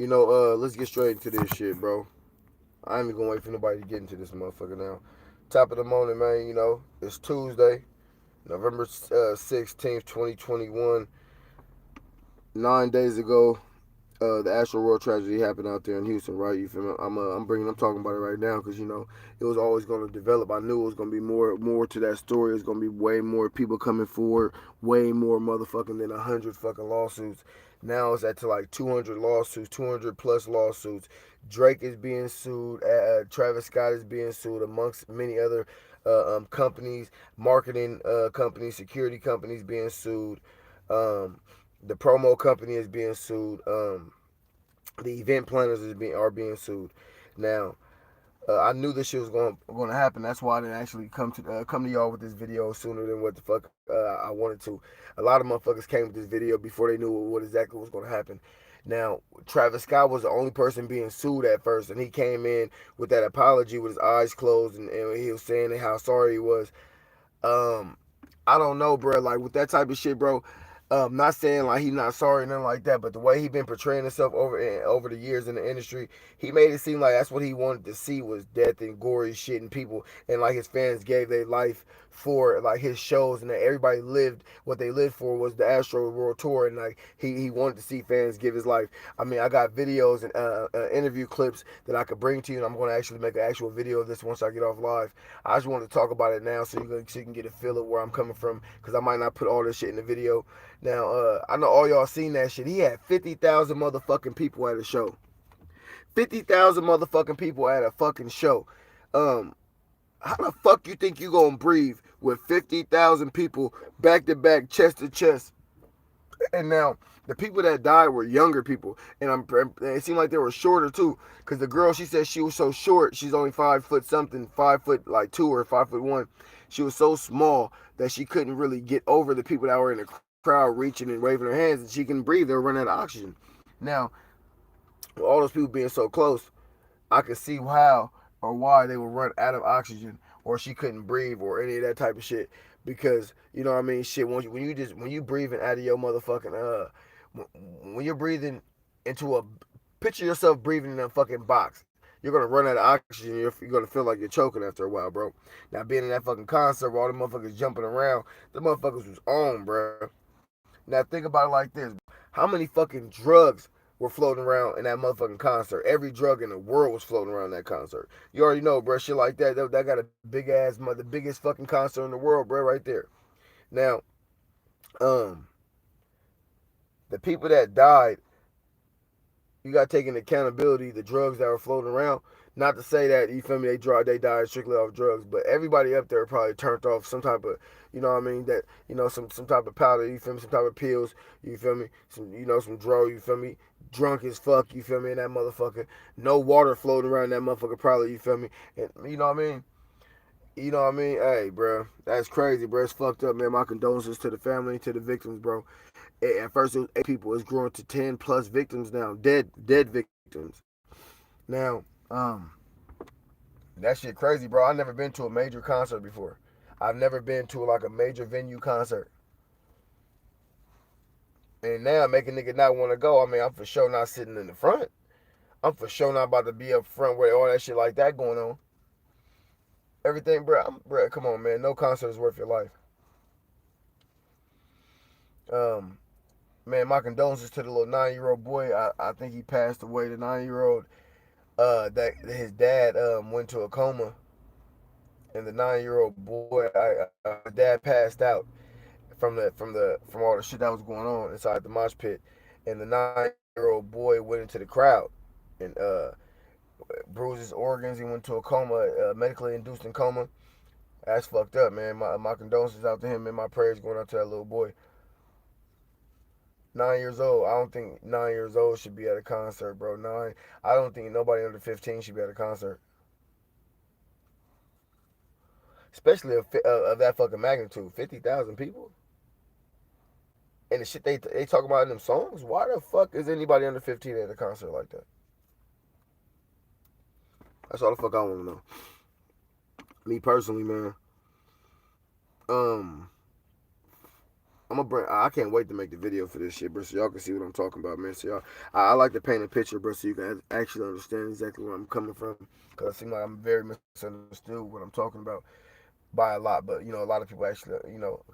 Let's get straight into this shit, bro. I ain't even gonna wait for nobody to get into this motherfucker now. Top of the morning, man. It's Tuesday, November 16th, 2021. 9 days ago, the AstroWorld tragedy happened out there in Houston, right? You feel me? I'm talking about it right now because it was always going to develop. I knew it was going to be more to that story. It's going to be way more people coming forward, way more motherfucking than 100 fucking lawsuits. Now it's at to like 200 lawsuits, 200 plus lawsuits. Drake is being sued. Travis Scott is being sued, amongst many other companies, marketing companies, security companies being sued. Um, the promo company is being sued. The event planners are being sued. Now, I knew this shit was going to happen. That's why I didn't actually come to y'all with this video sooner than what the fuck I wanted to. A lot of motherfuckers came with this video before they knew what exactly was going to happen. Now, Travis Scott was the only person being sued at first, and he came in with that apology with his eyes closed, and he was saying how sorry he was. Um, I don't know, bro. Like with that type of shit, bro. Not saying like he's not sorry or nothing like that, but the way he been portraying himself over the years in the industry, he made it seem like that's what he wanted to see was death and gory shit and people and like his fans gave their life for like his shows and that everybody lived what they lived for was the Astro World Tour and like he wanted to see fans give his life. I mean, I got videos and interview clips that I could bring to you, and I'm going to actually make an actual video of this once I get off live. I just want to talk about it now so you can get a feel of where I'm coming from because I might not put all this shit in the video. Now, I know all y'all seen that shit. He had 50,000 motherfucking people at a show. 50,000 motherfucking people at a fucking show. Um, how the fuck you think you gonna breathe with 50,000 people back to back, chest to chest? And now, the people that died were younger people, and it seemed like they were shorter too. Cause the girl, she said she was so short, she's only 5 foot something, 5 foot like 2 or 5 foot 1. She was so small that she couldn't really get over the people that were in the crowd reaching and waving her hands, and she couldn't breathe. They were running out of oxygen. Now, with all those people being so close, I could see how or why they would run out of oxygen, or she couldn't breathe, or any of that type of shit. Because you know what I mean, shit. When you breathing out of your motherfucking when you're breathing into a picture yourself breathing in a fucking box. You're gonna run out of oxygen. You're gonna feel like you're choking after a while, bro. Now being in that fucking concert where all the motherfuckers jumping around, the motherfuckers was on, bro. Now think about it like this: how many fucking drugs were floating around in that motherfucking concert? Every drug in the world was floating around that concert. You already know, bro. Shit like that got a big ass, the biggest fucking concert in the world, bro, right there. Now, um, the people that died, you got to take into accountability the drugs that were floating around. Not to say that you feel me, they died strictly off drugs, but everybody up there probably turned off some type of, you know what I mean, that some type of powder, you feel me, some type of pills, you feel me, some dro, you feel me, drunk as fuck, you feel me, and that motherfucker, no water floating around that motherfucker probably, you feel me, and you know what I mean. You know what I mean? Hey, bro, that's crazy, bro. It's fucked up, man. My condolences to the family and to the victims, bro. At first, it was 8 people. It's grown to 10 plus victims now, dead victims. Now, that shit crazy, bro. I never been to a major concert before. I've never been to like a major venue concert. And now make a nigga not want to go. I mean, I'm for sure not sitting in the front. I'm for sure not about to be up front with all that shit like that going on. Everything, bro. Bro, come on, man. No concert is worth your life. Um, Man, my condolences to the little 9-year-old boy. I think he passed away. The 9-year-old, that his dad went to a coma, and the 9-year-old boy, his dad passed out from all the shit that was going on inside the mosh pit, and the 9-year-old boy went into the crowd, and bruised his organs. He went to a coma, medically induced in coma. That's fucked up, man. My condolences out to him, and my prayers going out to that little boy. 9 years old. I don't think 9 years old should be at a concert, bro. Nine. I don't think nobody under 15 should be at a concert, especially of that fucking magnitude. 50,000 people, and the shit they talk about in them songs. Why the fuck is anybody under 15 at a concert like that? That's all the fuck I want to know. Me personally, man. Um, I'm gonna bring. I can't wait to make the video for this shit, bro. So y'all can see what I'm talking about, man. So y'all, I like to paint a picture, bro, so you can actually understand exactly where I'm coming from. Cause it seems like I'm very misunderstood what I'm talking about by a lot, but you know, a lot of people actually,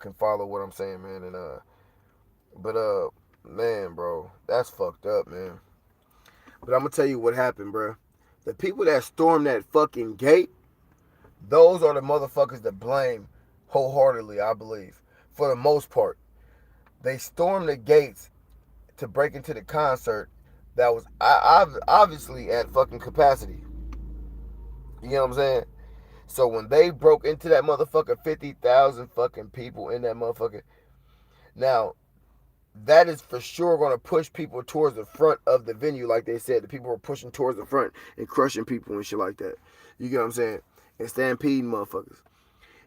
can follow what I'm saying, man. And but man, bro, that's fucked up, man. But I'm gonna tell you what happened, bro. The people that stormed that fucking gate, those are the motherfuckers to blame wholeheartedly, I believe, for the most part. They stormed the gates to break into the concert that was obviously at fucking capacity. You know what I'm saying? So when they broke into that motherfucker, 50,000 fucking people in that motherfucker. Now, that is for sure going to push people towards the front of the venue, like they said. The people were pushing towards the front and crushing people and shit like that. You get what I'm saying? And stampeding motherfuckers.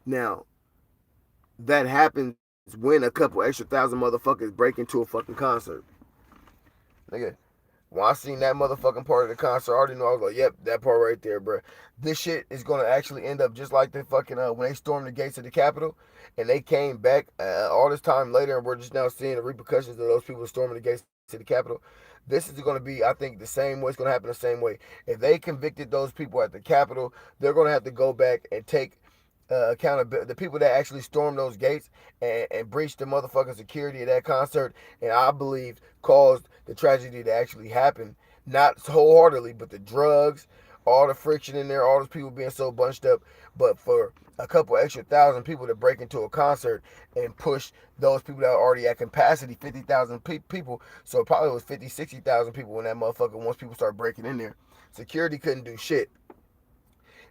Now, that happens when a couple extra thousand motherfuckers break into a fucking concert. Nigga, when I seen that motherfucking part of the concert, I already know. I was like, yep, that part right there, bro. This shit is gonna actually end up just like the fucking when they stormed the gates of the Capitol, and they came back all this time later, and we're just now seeing the repercussions of those people storming the gates of the Capitol. This is gonna be, I think, the same way. It's gonna happen the same way. If they convicted those people at the Capitol, they're gonna have to go back and take accountability. The people that actually stormed those gates and breached the motherfucking security of that concert, and I believe caused the tragedy to actually happen. Not wholeheartedly, but the drugs, all the friction in there, all those people being so bunched up. But for a couple extra thousand people to break into a concert and push those people that are already at capacity, 50,000 people. So it probably was 50, 60,000 people when that motherfucker, once people start breaking in there. Security couldn't do shit.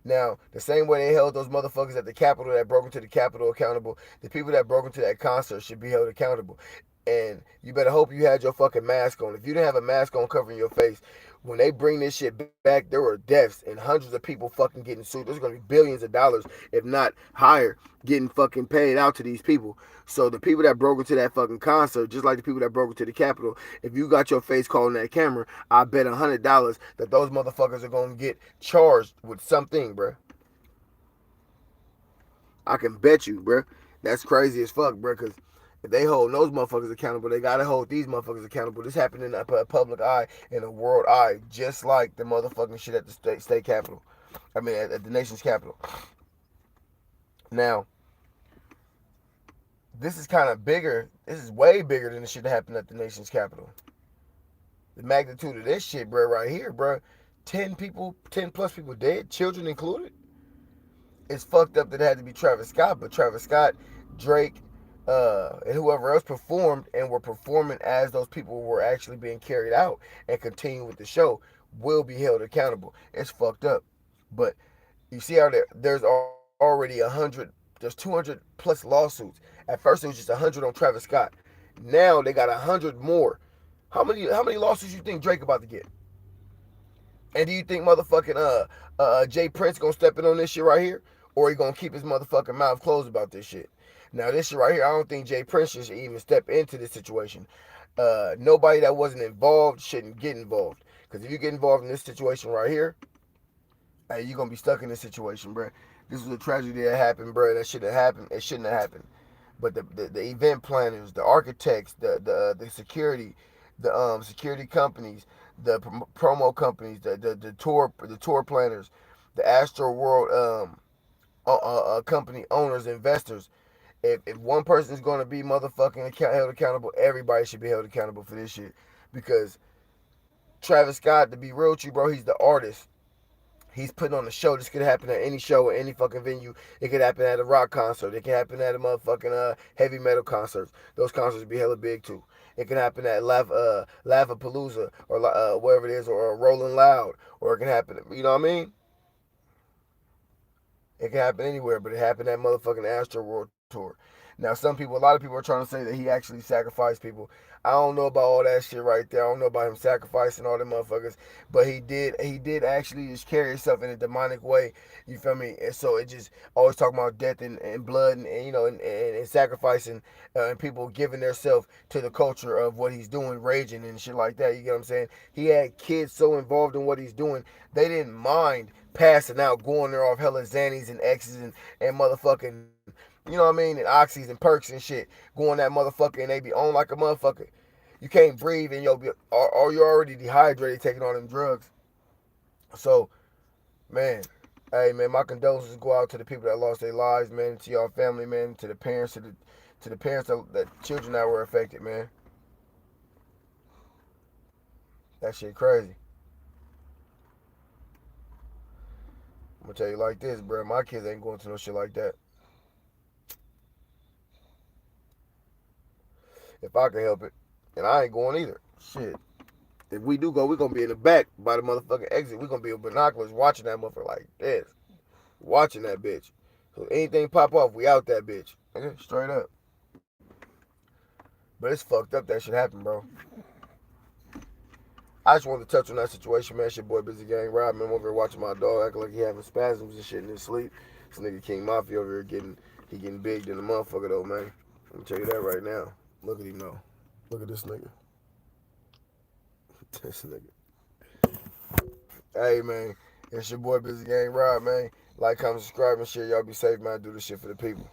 Now, the same way they held those motherfuckers at the Capitol that broke into the Capitol accountable, the people that broke into that concert should be held accountable. And you better hope you had your fucking mask on. If you didn't have a mask on covering your face, when they bring this shit back, there were deaths and hundreds of people fucking getting sued. There's gonna be billions of dollars, if not higher, getting fucking paid out to these people. So the people that broke into that fucking concert, just like the people that broke into the Capitol, if you got your face caught on that camera, I bet $100 that those motherfuckers are gonna get charged with something, bruh. I can bet you, bruh. That's crazy as fuck, bruh, because if they hold those motherfuckers accountable, they gotta hold these motherfuckers accountable. This happened in a public eye, in a world eye, just like the motherfucking shit at the state capitol. I mean, at the nation's capital. Now, this is kind of bigger. This is way bigger than the shit that happened at the nation's capital. The magnitude of this shit, bro, right here, bro. 10 people, 10 plus people dead, children included. It's fucked up that it had to be Travis Scott, but Travis Scott, Drake, and whoever else performed and were performing as those people were actually being carried out and continue with the show will be held accountable. It's fucked up. But you see how there's already 100, there's 200 plus lawsuits. At first it was just 100 on Travis Scott. Now they got 100 more. How many lawsuits you think Drake about to get? And do you think motherfucking Jay Prince gonna step in on this shit right here? Or he gonna keep his motherfucking mouth closed about this shit? Now this shit right here, I don't think Jay Prince should even step into this situation. Nobody that wasn't involved shouldn't get involved. Because if you get involved in this situation right here, hey, you're gonna be stuck in this situation, bro. This was a tragedy that happened, bro. That should have happened. It shouldn't have happened. But the event planners, the architects, the security, the security companies, the promo companies, the tour planners, the AstroWorld company owners, investors. If one person is going to be motherfucking held accountable, everybody should be held accountable for this shit. Because Travis Scott, to be real with you, bro, he's the artist. He's putting on a show. This could happen at any show, at any fucking venue. It could happen at a rock concert. It could happen at a motherfucking heavy metal concert. Those concerts be hella big too. It can happen at Lavapalooza or wherever it is, or Rolling Loud, or it can happen. You know what I mean? It can happen anywhere, but it happened at motherfucking Astro World Tour. Now, a lot of people are trying to say that he actually sacrificed people. I don't know about all that shit right there. I don't know about him sacrificing all them motherfuckers, but he did. He did actually just carry himself in a demonic way. You feel me? And so it just always talking about death and blood and you know and sacrificing and people giving themselves to the culture of what he's doing, raging and shit like that. You get what I'm saying? He had kids so involved in what he's doing, they didn't mind passing out, going there off hella Xannies and X's and motherfucking You know what I mean? And oxys and perks and shit. Going that motherfucker and they be on like a motherfucker. You can't breathe and or you're already dehydrated taking all them drugs. So, man, hey man, my condolences go out to the people that lost their lives, man, to y'all family, man, to the parents, to the parents that children that were affected, man. That shit crazy. I'm gonna tell you like this, bro. My kids ain't going to no shit like that. If I can help it. And I ain't going either. Shit. If we do go, we gonna be in the back by the motherfucking exit. We gonna be with binoculars watching that motherfucker like this. Watching that bitch. So anything pop off, we out that bitch. Okay, straight up. But it's fucked up that shit happened, bro. I just wanted to touch on that situation, man. Shit, boy, Busy Gang Rob, man. I'm over here watching my dog acting like he having spasms and shit in his sleep. This nigga King Mafia over here getting big in the motherfucker though, man. I'm gonna tell you that right now. Look at him though. Look at this nigga. This nigga. Hey, man. It's your boy Busy Gang Rob, man. Like, comment, subscribe, and share. Y'all be safe, man. I do this shit for the people.